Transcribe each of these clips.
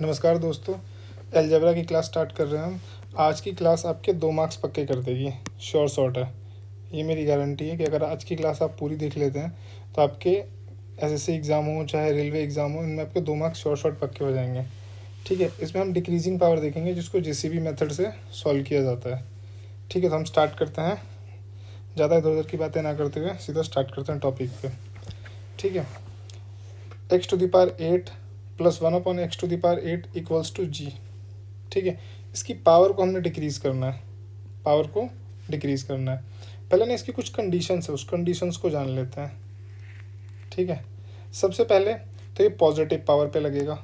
नमस्कार दोस्तों, अलजेब्रा की क्लास स्टार्ट कर रहे हैं हम। आज की क्लास आपके 2 मार्क्स पक्के कर देगी, श्योर शॉट है। ये मेरी गारंटी है कि अगर आज की क्लास आप पूरी देख लेते हैं तो आपके एसएससी एग्ज़ाम हो चाहे रेलवे एग्ज़ाम हो, इनमें आपके 2 मार्क्स श्योर शॉट पक्के हो जाएंगे। ठीक है, इसमें हम डिक्रीजिंग पावर देखेंगे जिसको जीसीबी मेथड से सॉल्व किया जाता है। ठीक है, तो हम स्टार्ट करते हैं। ज़्यादा इधर उधर की बातें ना करते हुए सीधा स्टार्ट करते हैं टॉपिक पे। ठीक है, x⁸ 8 + 1/x⁸ 8 = g। ठीक है, इसकी पावर को हमने डिक्रीज़ करना है, पावर को डिक्रीज़ करना है। पहले ना इसकी कुछ कंडीशंस है, उस कंडीशंस को जान लेते हैं। ठीक है, सबसे पहले तो ये पॉजिटिव पावर पे लगेगा,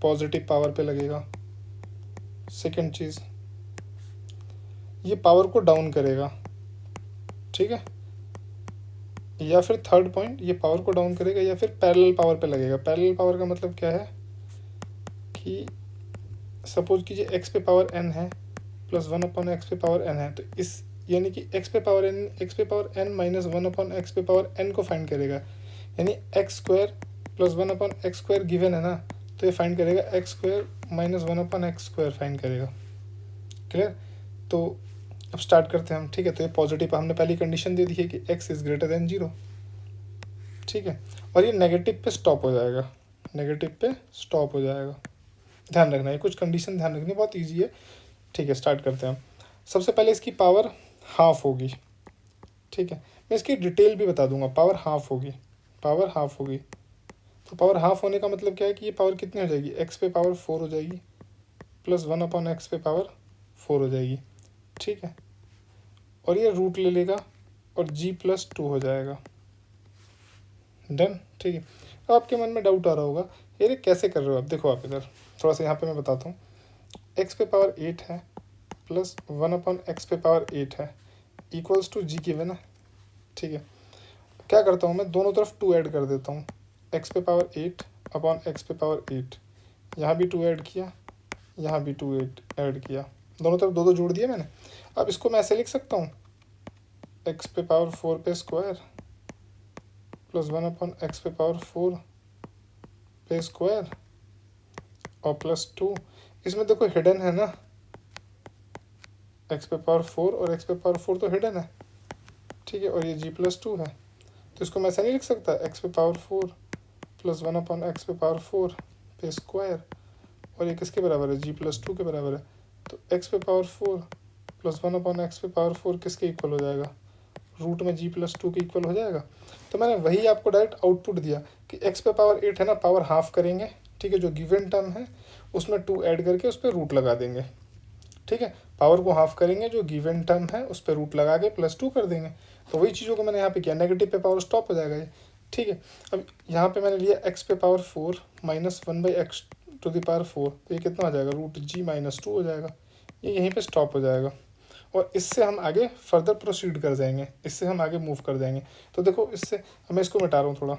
पॉजिटिव पावर पे लगेगा। सेकंड चीज़, ये पावर को डाउन करेगा। ठीक है, या फिर थर्ड पॉइंट, ये पावर को डाउन करेगा या फिर पैरेलल पावर पे लगेगा। पैरेलल पावर का मतलब क्या है कि सपोज कीजिए x पे पावर n है प्लस 1/x पे पावर n है, तो इस यानी कि x पे पावर n माइनस 1/x पे पावर n को फाइंड करेगा। यानी x² + 1/x² गिवन है ना, तो ये फाइंड करेगा x² माइनस 1/x² फाइंड करेगा। क्लियर? तो अब स्टार्ट करते हैं हम। ठीक है, तो ये पॉजिटिव, हमने पहली कंडीशन दे दी है कि x > 0। ठीक है, और ये नेगेटिव पे स्टॉप हो जाएगा, नेगेटिव पे स्टॉप हो जाएगा। ध्यान रखना है, कुछ कंडीशन ध्यान रखनी, बहुत ईजी है। ठीक है, स्टार्ट करते हैं हम। सबसे पहले इसकी पावर हाफ होगी। ठीक है, मैं इसकी डिटेल भी बता दूंगा। पावर हाफ होगी, पावर हाफ होगी। तो पावर हाफ होने का मतलब क्या है कि ये पावर कितनी हो जाएगी, x पे पावर 4 हो जाएगी प्लस 1/x पे पावर 4 हो जाएगी। ठीक है, और ये रूट ले लेगा और g+2 हो जाएगा। डन। ठीक है, अब आपके मन में डाउट आ रहा होगा, ये कैसे कर रहे हो आप। देखो आप इधर थोड़ा सा यहाँ पे मैं बताता हूँ। x पे पावर 8 है प्लस 1/x पे पावर 8 है इक्वल्स टू g गिवन है। ठीक है, क्या करता हूँ मैं, दोनों तरफ 2 ऐड कर देता हूँ। x पे पावर 8 अपॉन x पे पावर 8, यहाँ भी 2 ऐड किया, यहाँ भी 2 ऐड किया, दोनों तरफ 2 जोड़ दिया मैंने। अब इसको मैं ऐसे लिख सकता हूँ, x पे पावर 4 पे स्क्वायर प्लस 1/x पे पावर 4 पे स्क्वायर और प्लस 2। इसमें देखो हिडन है ना, x पे पावर 4 और x पे पावर 4 तो हिडन है। ठीक है, और ये g+2 है, तो इसको मैं ऐसा नहीं लिख सकता, x पे पावर 4 प्लस 1/x पे पावर 4 पे स्क्वायर, और ये किसके बराबर है, g+2 के बराबर है। तो x पे पावर 4 प्लस 1/x पे पावर 4 किसके इक्वल हो जाएगा, रूट में g+2 के इक्वल हो जाएगा। तो मैंने वही आपको डायरेक्ट आउटपुट दिया कि x पे पावर 8 है ना, पावर हाफ करेंगे। ठीक है, जो गिवन टर्म है उसमें 2 ऐड करके उस पर रूट लगा देंगे। ठीक है, पावर को हाफ करेंगे, जो गिवन टर्म है उस पर रूट लगा के +2 कर देंगे। तो वही चीज़ों को मैंने यहाँ पे किया, नेगेटिव पे पावर स्टॉप हो जाएगा ये। ठीक है, अब यहाँ पे मैंने लिया x पे पावर 4 माइनस 1/x⁴, तो ये कितना हो जाएगा, रूट g-2 हो जाएगा। ये यहीं पे स्टॉप हो जाएगा और इससे हम आगे फर्दर प्रोसीड कर जाएंगे, इससे हम आगे मूव कर जाएंगे। तो देखो, इससे मैं इसको मिटा रहा हूँ थोड़ा,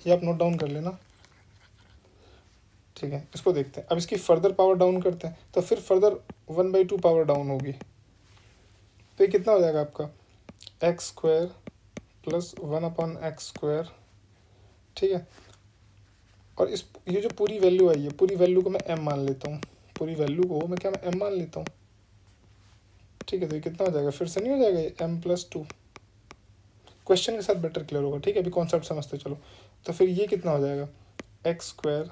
ये आप नोट डाउन कर लेना। ठीक है, इसको देखते हैं। अब इसकी फर्दर पावर डाउन करते हैं, तो फिर फर्दर 1/2 पावर डाउन होगी, तो ये कितना हो जाएगा आपका, x² प्लस 1/x²। ठीक है, और इस ये जो पूरी वैल्यू आई है, पूरी वैल्यू को मैं m मान लेता हूँ, पूरी वैल्यू को मैं क्या, मैं m मान लेता हूँ। ठीक है, तो ये कितना हो जाएगा, फिर से नहीं हो जाएगा ये m+2। क्वेश्चन के साथ बेटर क्लियर होगा। ठीक है, अभी कॉन्सेप्ट समझते चलो। तो फिर ये कितना हो जाएगा, x²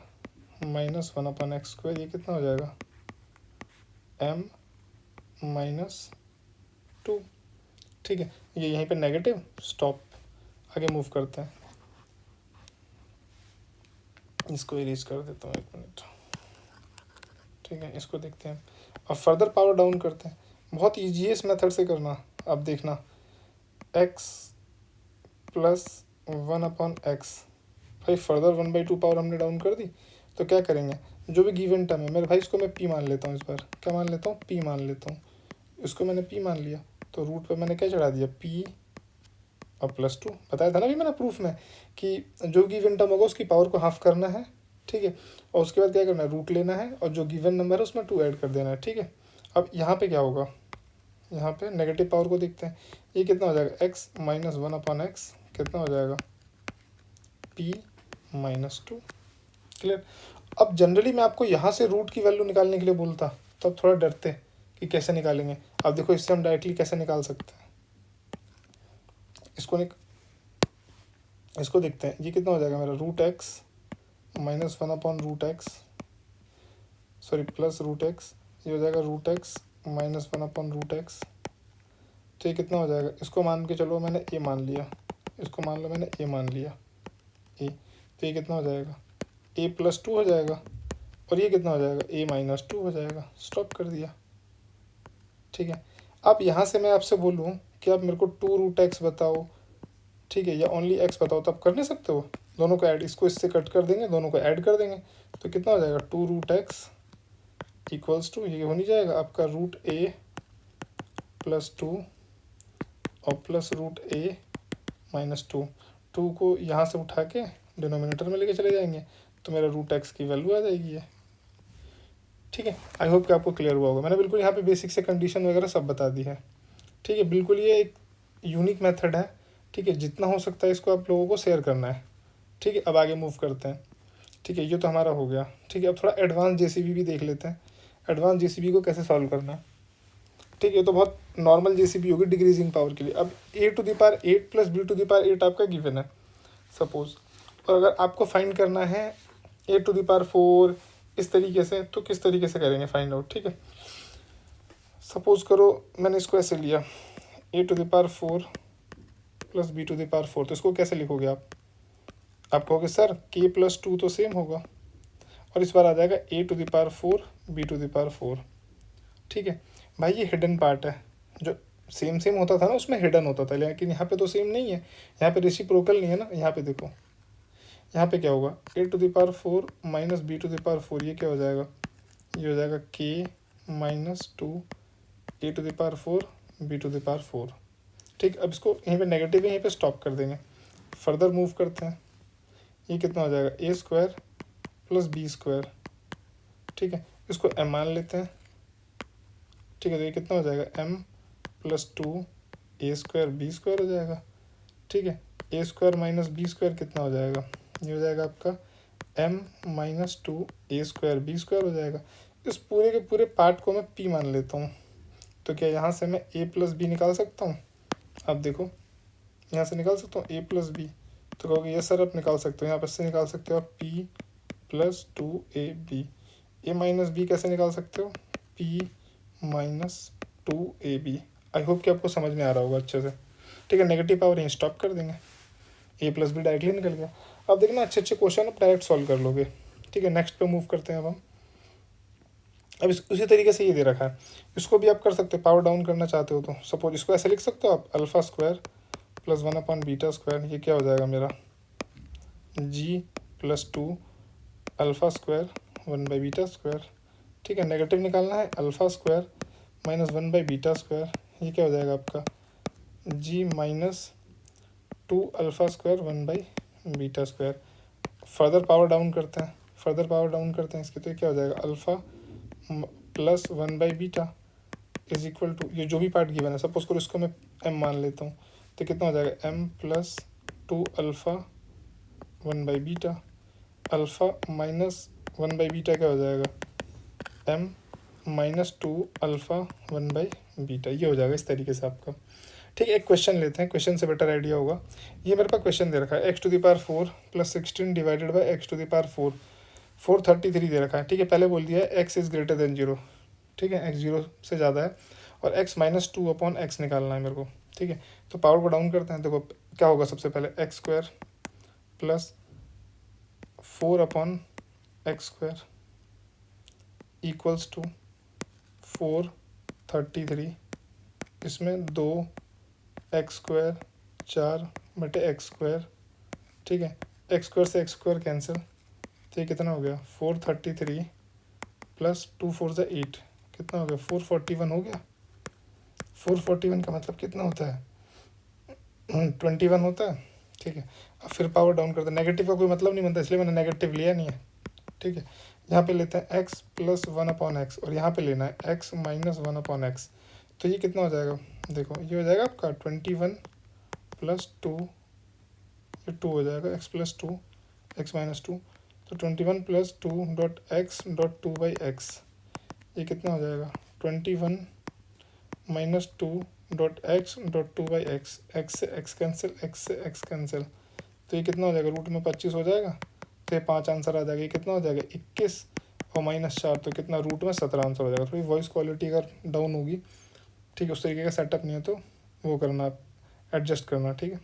माइनस 1/x², ये कितना हो जाएगा, m-2। ठीक है, ये यहीं पे नेगेटिव स्टॉप, आगे मूव करते हैं। इसको इरेज कर देता हूँ, 1 मिनट। ठीक है, इसको देखते हैं अब फर्दर पावर डाउन करते हैं। बहुत ईजी है इस मेथड से करना। अब देखना, x प्लस 1/x, भाई फर्दर 1/2 पावर हमने डाउन कर दी, तो क्या करेंगे, जो भी गिवन टर्म है मेरे भाई, इसको मैं p मान लेता हूँ। इस बार क्या मान लेता हूँ, p मान लेता हूँ। इसको मैंने p मान लिया, तो रूट पे मैंने क्या चढ़ा दिया, p और +2। बताया था ना भी मैंने प्रूफ में कि जो गिवन टर्म होगा उसकी पावर को हाफ करना है। ठीक है, और उसके बाद क्या करना है, रूट लेना है और जो गिवन नंबर है उसमें 2 ऐड कर देना है। ठीक है, अब यहाँ पे क्या होगा, यहाँ पे नेगेटिव पावर को देखते हैं। ये कितना हो जाएगा, x माइनस 1/x कितना हो जाएगा, p-2। क्लियर। अब जनरली मैं आपको यहाँ से रूट की वैल्यू निकालने के लिए बोलता तो आप थोड़ा डरते कि कैसे निकालेंगे। अब देखो इससे हम डायरेक्टली कैसे निकाल सकते हैं, इसको देखते हैं। ये कितना हो जाएगा मेरा, root x minus 1/√x, sorry plus root x, ये हो जाएगा रूट एक्स माइनस 1/√x। तो ये कितना हो जाएगा, इसको मान के चलो मैंने ए मान लिया, इसको मान लो मैंने ए मान लिया ए, तो ये कितना हो जाएगा a+2 हो जाएगा, और ये कितना हो जाएगा a-2 हो जाएगा। स्टॉप कर दिया, ठीक है। अब यहाँ से मैं आपसे बोलूँ कि आप मेरे को 2√x बताओ, ठीक है, या ओनली x बताओ, तो आप कर नहीं सकते हो। दोनों को ऐड, इसको इससे कट कर देंगे, दोनों को ऐड कर देंगे, तो कितना हो जाएगा 2√x = ये हो नहीं जाएगा आपका √a+2 और प्लस √a-2। 2 को यहाँ से उठा के डिनोमिनेटर में लेके चले जाएंगे, तो मेरा √x की वैल्यू आ जाएगी है, ठीक है। आई होप कि आपको क्लियर हुआ होगा। मैंने बिल्कुल यहाँ पे बेसिक से कंडीशन वगैरह सब बता दी है, ठीक है। बिल्कुल ये एक यूनिक मेथड है, ठीक है। जितना हो सकता है इसको आप लोगों को शेयर करना है, ठीक है। अब आगे मूव करते हैं, ठीक है। ये तो हमारा हो गया, ठीक है। अब थोड़ा एडवांस जेसीबी भी देख लेते हैं, एडवांस जेसीबी को कैसे सॉल्व करना है, ठीक है। तो बहुत नॉर्मल जेसीबी होगी डिक्रीजिंग पावर के लिए। अब a⁸ प्लस b⁸ आपका गिवन है सपोज, और अगर आपको फाइंड करना है a⁴ इस तरीके से, तो किस तरीके से करेंगे फाइंड आउट, ठीक है। सपोज करो मैंने इसको ऐसे लिया a⁴ प्लस b⁴, तो इसको कैसे लिखोगे आप कहोगे सर k+2 तो सेम होगा, और इस बार आ जाएगा a⁴ b⁴, ठीक है। भाई ये हिडन पार्ट है, जो सेम सेम होता था ना उसमें हिडन होता था, लेकिन यहाँ पे तो सेम नहीं है, यहाँ पे रेसिप्रोकल नहीं है ना। यहाँ पे देखो, यहाँ पे क्या होगा a⁴ माइनस b⁴, ये क्या हो जाएगा, ये हो जाएगा k-2 a⁴ b⁴, ठीक। अब इसको यहीं पे नेगेटिव है, यहीं पे स्टॉप कर देंगे, फर्दर मूव करते हैं। ये कितना हो जाएगा a² प्लस b², ठीक है। इसको m मान लेते हैं, ठीक है। तो ये कितना हो जाएगा m+2 a² b² हो जाएगा, ठीक है। a² माइनस b² कितना हो जाएगा, ये हो जाएगा आपका m-2 a² b² हो जाएगा। इस पूरे के पूरे पार्ट को मैं p मान लेता हूँ, तो क्या यहाँ से मैं a प्लस b निकाल सकता हूँ। अब देखो यहाँ से निकाल सकता हूँ a प्लस b, तो कहोगे यस सर आप निकाल सकते हो। यहाँ पर से निकाल सकते हो आप p+2ab, a माइनस b कैसे निकाल सकते हो p-2ab। आई होप कि आपको समझ में आ रहा होगा अच्छे से, ठीक है। नेगेटिव पावर यहीं स्टॉप कर देंगे, a प्लस बी डायरेक्टली निकल गया। अब देखना अच्छे अच्छे क्वेश्चन आप डायरेक्ट सॉल्व कर लोगे, ठीक है। नेक्स्ट पे मूव करते हैं अब हम। अब उसी तरीके से ये दे रखा है, इसको भी आप कर सकते हो, पावर डाउन करना चाहते हो तो सपोज इसको ऐसे लिख सकते हो आप α² प्लस 1/β², ये क्या हो जाएगा मेरा g+2 α² 1/β², ठीक है। नेगेटिव निकालना है α² माइनस 1/β², ये क्या हो जाएगा आपका g-2 α² 1/β²। फर्दर पावर डाउन करते हैं, इसके, तो ये क्या हो जाएगा alpha plus 1/β is equal to, ये जो भी पार्ट गिवन है सपोज करो इसको मैं m मान लेता हूँ, तो कितना हो जाएगा m+2 α 1/β, अल्फ़ा माइनस 1/β क्या हो जाएगा m-2 α 1/β, ये हो जाएगा इस तरीके से आपका, ठीक है। एक क्वेश्चन लेते हैं, क्वेश्चन से बेटर आइडिया होगा। ये मेरे पास क्वेश्चन दे रखा है x⁴ plus 16 divided by x⁴ 433 दे रखा है, ठीक है। पहले बोल दिया है x > 0, ठीक है, x 0 से ज़्यादा है, और x-2/x निकालना है मेरे को, ठीक है। तो पावर को डाउन करते हैं, देखो क्या होगा सबसे पहले x² plus 4/x² equals to 433, इसमें 2x² 4/x², ठीक है। x² से x² कैंसिल, तो ये कितना हो गया 433 प्लस 2 4 = 8, कितना हो गया 441 हो गया। 441 का मतलब कितना होता है 21 होता है, ठीक है। अब फिर पावर डाउन करते हैं, नेगेटिव का कोई मतलब नहीं बनता इसलिए मैंने नेगेटिव लिया नहीं है, ठीक है। यहाँ पे लेते हैं x + 1/x और यहाँ पे लेना है x - 1/x, तो ये कितना हो जाएगा, देखो ये हो जाएगा आपका 21 + 2, ये 2 हो जाएगा x + 2 x - 2, तो 21 प्लस 2.x.2/x ये कितना हो जाएगा 21 माइनस 2.x.2/x x से x कैंसिल, x से x कैंसिल, तो ये कितना हो जाएगा रूट में 25 हो जाएगा, तो ये 5 आंसर आ जाएगा। ये कितना हो जाएगा 21 और -4 तो कितना रूट में 17 आंसर हो जाएगा। थोड़ी वॉइस क्वालिटी अगर डाउन होगी, ठीक है, उस तरीके का सेटअप नहीं है तो वो करना, एडजस्ट करना, ठीक है।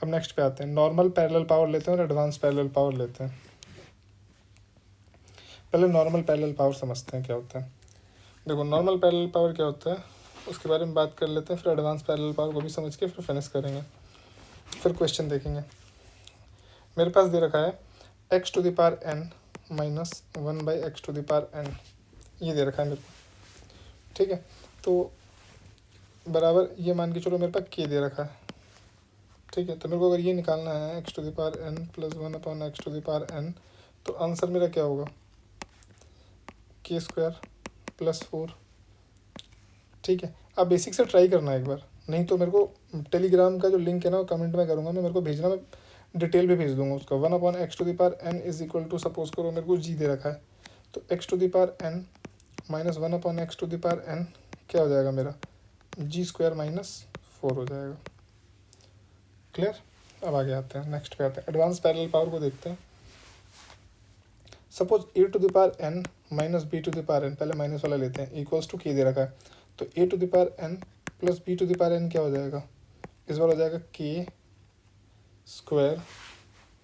अब नेक्स्ट पे आते हैं, नॉर्मल पैरेलल पावर लेते हैं और एडवांस पैरेलल पावर लेते हैं। पहले नॉर्मल पैरेलल पावर समझते हैं क्या होता है। देखो नॉर्मल पैरेलल पावर क्या होता है उसके बारे में बात कर लेते हैं, फिर एडवांस पैरेलल पावर को भी समझ के फिर फिनिश करेंगे, फिर क्वेश्चन देखेंगे। मेरे पास दे रखा है x⁴n माइनस 1/x⁴n, ये दे रखा है मेरे को, ठीक है। तो बराबर ये मान के चलो मेरे पास k दे रखा है, ठीक है। तो मेरे को अगर ये निकालना है x⁴n प्लस 1/x⁴n, तो आंसर मेरा क्या होगा k² प्लस 4, ठीक है। आप बेसिक से ट्राई करना एक बार, नहीं तो मेरे को टेलीग्राम का जो लिंक है ना वो कमेंट में करूँगा मैं, मेरे को भेजना, मैं डिटेल भी भेज दूंगा उसका। 1/x⁴n is equal to, suppose करो मेरे को g दे रखा है, तो x⁴n माइनस 1/x⁴n क्या हो जाएगा मेरा g² माइनस 4 हो जाएगा। क्लियर। अब आगे आते हैं, नेक्स्ट पे आते हैं, एडवांस पैरेलल पावर को देखते हैं। सपोज a⁴n माइनस b⁴n, पहले माइनस वाला लेते हैं, इक्वल्स टू k दे रखा है, तो a⁴n प्लस b⁴n क्या हो जाएगा, इस बार हो जाएगा k²,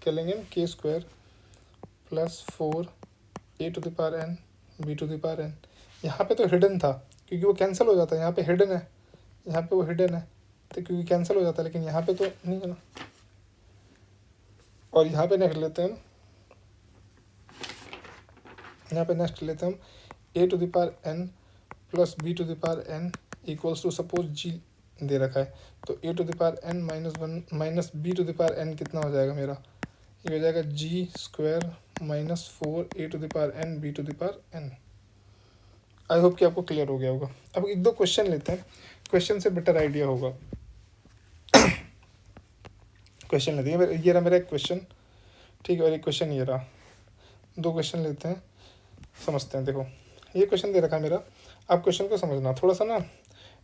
क्या लेंगे हम k² प्लस 4 a⁴n b⁴n। यहाँ पे तो हिडन था क्योंकि वो कैंसिल हो जाता है, यहाँ पे हिडन है, यहाँ पे वो हिडन है तो क्योंकि कैंसिल हो जाता है, लेकिन यहाँ पे तो नहीं है ना। और यहाँ पे नेक्स्ट लेते हैं हम, यहाँ पे नेक्स्ट लेते हैं हम a⁴n plus b⁴n equals to, suppose g दे रखा है, तो a⁴n माइनस b⁴n कितना हो जाएगा मेरा, ये हो जाएगा g² minus 4 a⁴n b⁴n। I hope कि आपको क्लियर हो गया होगा। अब एक दो क्वेश्चन लेते हैं, क्वेश्चन से बेटर आइडिया होगा। क्वेश्चन लेते हैं, ये रहा मेरा एक क्वेश्चन, ठीक है, और एक क्वेश्चन ये रहा, दो क्वेश्चन लेते हैं, समझते हैं। देखो ये क्वेश्चन दे रखा है मेरा, आप क्वेश्चन को समझना थोड़ा सा ना,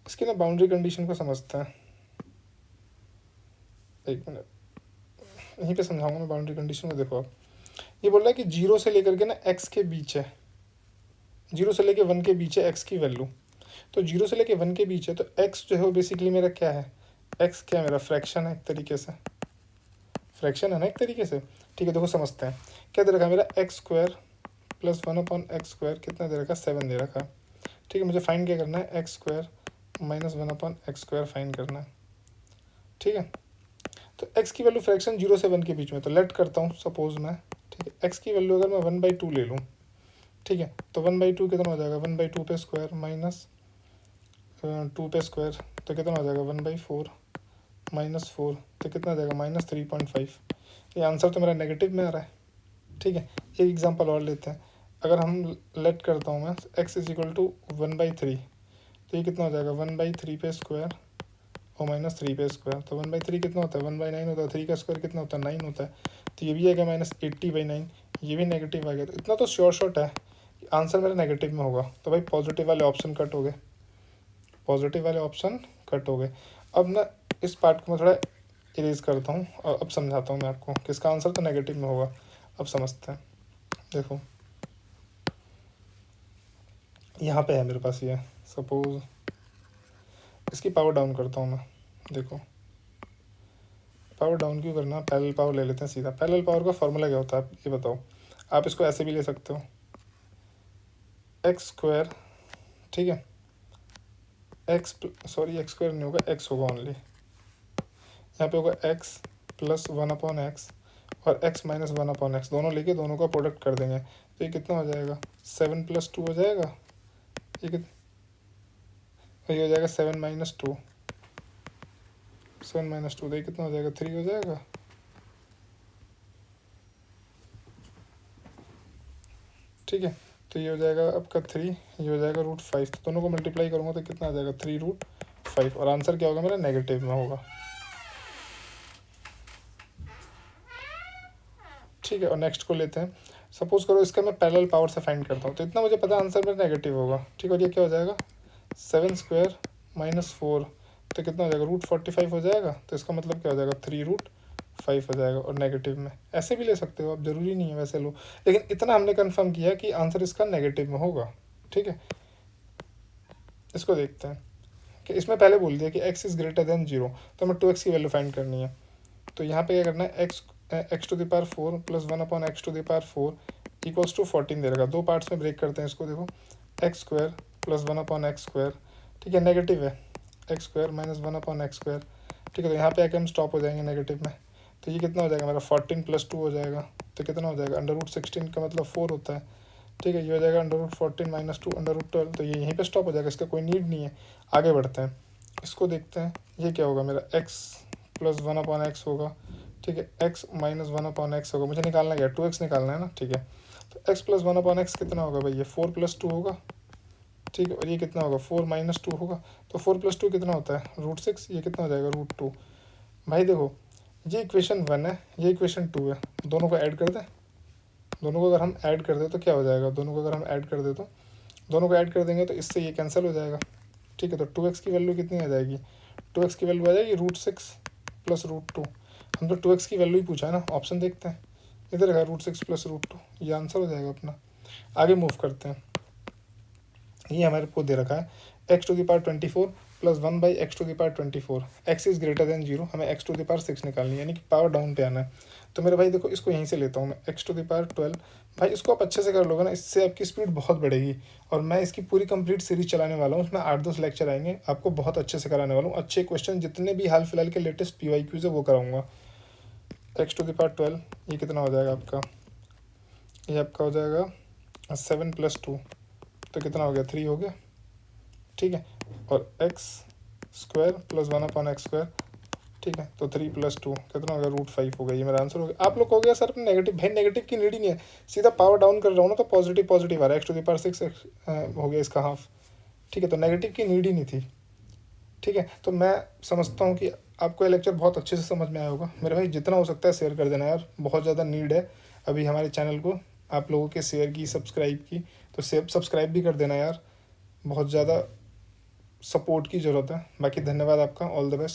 इसकी ना बाउंड्री कंडीशन को समझते हैं। एक मिनट, यहीं पे समझाऊंगा मैं बाउंड्री कंडीशन को। देखो आप, ये बोल रहा है कि 0 से लेकर के ना x के बीच है, 0 से लेकर 1 के बीच है x की वैल्यू, तो 0 से लेकर 1 के बीच है, तो x जो है वो बेसिकली मेरा क्या है, x क्या है मेरा फ्रैक्शन है, एक तरीके से फ्रैक्शन है ना एक तरीके से, ठीक है। देखो समझते हैं, क्या दे रखा है मेरा x² प्लस 1/x² कितना दे रखा है 7 दे रखा है, ठीक है। मुझे फाइंड क्या करना है x² माइनस 1/x² फाइंड करना है, ठीक है। तो x की वैल्यू फ्रैक्शन 0 से 1 के बीच में, तो लेट करता हूँ सपोज मैं, ठीक है। x की वैल्यू अगर मैं 1/2 ले लूँ, ठीक है, तो 1/2 कितना हो जाएगा 1/2 पे स्क्वायर माइनस 2 पे स्क्वायर, तो कितना हो जाएगा 1/4 माइनस 4, तो कितना आ जाएगा -3.5। ये आंसर तो मेरा नेगेटिव में आ रहा है, ठीक है। एक एग्जांपल और लेते हैं, अगर हम लेट करता हूँ मैं x इज इक्वल टू 1/3, तो ये कितना हो जाएगा 1/3 पे स्क्वायर और माइनस 3 पे स्क्वायर, तो 1/3 कितना होता है 1/9 होता है, 3 का स्क्वायर कितना होता है 9 होता है, तो ये भी आ गया -80/9, ये भी नेगेटिव आ गया। तो इतना तो श्योर शॉट है कि आंसर मेरा नेगेटिव में होगा, तो भाई पॉजिटिव वाले ऑप्शन कट हो गए, पॉजिटिव वाले ऑप्शन कट हो गए। अब ना इस पार्ट को मैं थोड़ा इरेज करता हूँ और अब समझाता हूँ मैं आपको कि इसका आंसर तो नेगेटिव में होगा। अब समझते हैं, देखो यहाँ पे है मेरे पास ये, सपोज इसकी पावर डाउन करता हूँ मैं। देखो पावर डाउन क्यों करना, पैरेलल पावर ले लेते हैं सीधा। पैरेलल पावर का फॉर्मूला क्या होता है आप ये बताओ। आप इसको ऐसे भी ले सकते हो, x², ठीक है, x² नहीं होगा, x होगा ओनली, यहाँ पे होगा x प्लस 1/x और x माइनस 1/x, दोनों लेके दोनों का प्रोडक्ट कर देंगे, तो ये कितना हो जाएगा 7 + 2 हो जाएगा, ये हो जाएगा 7 - 2, 7 - 2, तो ये कितना हो जाएगा 3 हो जाएगा, ठीक है। तो ये हो जाएगा आपका 3, ये हो जाएगा √5, तो दोनों को मल्टीप्लाई करूँगा तो कितना आ जाएगा 3√5, और आंसर क्या होगा मेरा नेगेटिव में होगा, ठीक ठीक है, और नेक्स्ट को लेते हैं। सपोज करो इसका मैं पैरेलल पावर से फाइंड करता हूँ, तो इतना मुझे पता है आंसर मेरा नेगेटिव होगा, ठीक है। और ये क्या हो जाएगा 7² - 4, तो कितना हो जाएगा √45 हो जाएगा। तो इसका मतलब क्या हो जाएगा 3√5 हो जाएगा। और नेगेटिव में ऐसे भी ले सकते हो आप, ज़रूरी नहीं है वैसे लो, लेकिन इतना हमने कंफर्म किया कि आंसर इसका नेगेटिव में होगा, ठीक है। इसको देखते हैं कि इसमें पहले बोल दिया कि x इज़ ग्रेटर देन 0, तो हमें 2x की वैल्यू फाइंड करनी है। तो यहाँ पे क्या करना है, x⁴ + 1/x⁴ = 14 दे रहेगा। दो पार्ट्स में ब्रेक करते हैं इसको, देखो x² + 1/x², ठीक है, नेगेटिव है x² - 1/x², ठीक है। तो यहाँ पे आके हम स्टॉप हो जाएंगे नेगेटिव में। तो ये कितना हो जाएगा मेरा 14 + 2 हो जाएगा, तो कितना हो जाएगा √16 का मतलब 4 होता है, ठीक है। ये हो जाएगा √14 - 2 √12, तो ये यहीं पे स्टॉप हो जाएगा, इसका कोई नीड नहीं है। आगे बढ़ते हैं, इसको देखते हैं। ये क्या होगा मेरा x + 1/x होगा, ठीक है, x - 1/x होगा, मुझे निकालना क्या 2x निकालना है ना, ठीक है। तो x + 1/x कितना होगा भाई, ये 4 + 2 होगा, ठीक है। और ये कितना होगा 4 - 2 होगा, तो 4 + 2 कितना होता है √6, ये कितना हो जाएगा √2। भाई देखो ये इक्वेशन 1 है, ये इक्वेशन 2 है, दोनों को ऐड कर दें। दोनों को अगर हम ऐड कर दें तो क्या हो जाएगा, दोनों को अगर हम ऐड कर दें तो दोनों को ऐड कर देंगे तो इससे ये कैंसिल हो जाएगा, ठीक है। तो 2x की वैल्यू कितनी आ जाएगी, 2x की वैल्यू आ जाएगी √6 + √2। हम तो 2x की वैल्यू ही पूछा है ना, ऑप्शन देखते हैं, इधर है √6 + √2, ये आंसर हो जाएगा अपना। आगे मूव करते हैं, ये हमारे को दे रखा है x⁴ + 1/x⁴, x is greater than 0, हमें x⁶ निकालनी है, यानी कि पावर डाउन पे आना है। तो मेरे भाई देखो इसको यहीं से लेता हूँ मैं, x⁴12। भाई इसको आप अच्छे से कर लोगे ना, इससे आपकी स्पीड बहुत बढ़ेगी। और मैं इसकी पूरी कंप्लीट सीरीज चलाने वाला हूँ, उसमें 8-10 लेक्चर आएंगे, आपको बहुत अच्छे से कराने वाला हूँ। अच्छे क्वेश्चन जितने भी हाल फिलहाल के लेटेस्ट PYQs है वो कराऊंगा। x⁴12 ये कितना हो जाएगा आपका, ये आपका हो जाएगा 7 + 2, तो कितना हो गया 3 हो गया, ठीक है। और x² + 1/x², ठीक है। तो 3 + 2 कितना हो गया √5 हो गया, ये मेरा आंसर हो गया। आप लोग हो गया सर नेगेटिव, भाई नेगेटिव की नीड ही नहीं है, सीधा पावर डाउन कर रहा हूँ ना, तो पॉजिटिव पॉजिटिव आ रहा है, x⁶ हो गया इसका हाफ, ठीक है। तो नेगेटिव की नीड ही नहीं थी, ठीक है। तो मैं समझता हूँ कि आपको ये लेक्चर बहुत अच्छे से समझ में आया होगा। मेरे भाई जितना हो सकता है शेयर कर देना यार, बहुत ज़्यादा नीड है अभी हमारे चैनल को आप लोगों के शेयर की, सब्सक्राइब की। तो सब्सक्राइब भी कर देना यार, बहुत ज़्यादा सपोर्ट की ज़रूरत है। बाकी धन्यवाद आपका, ऑल द बेस्ट।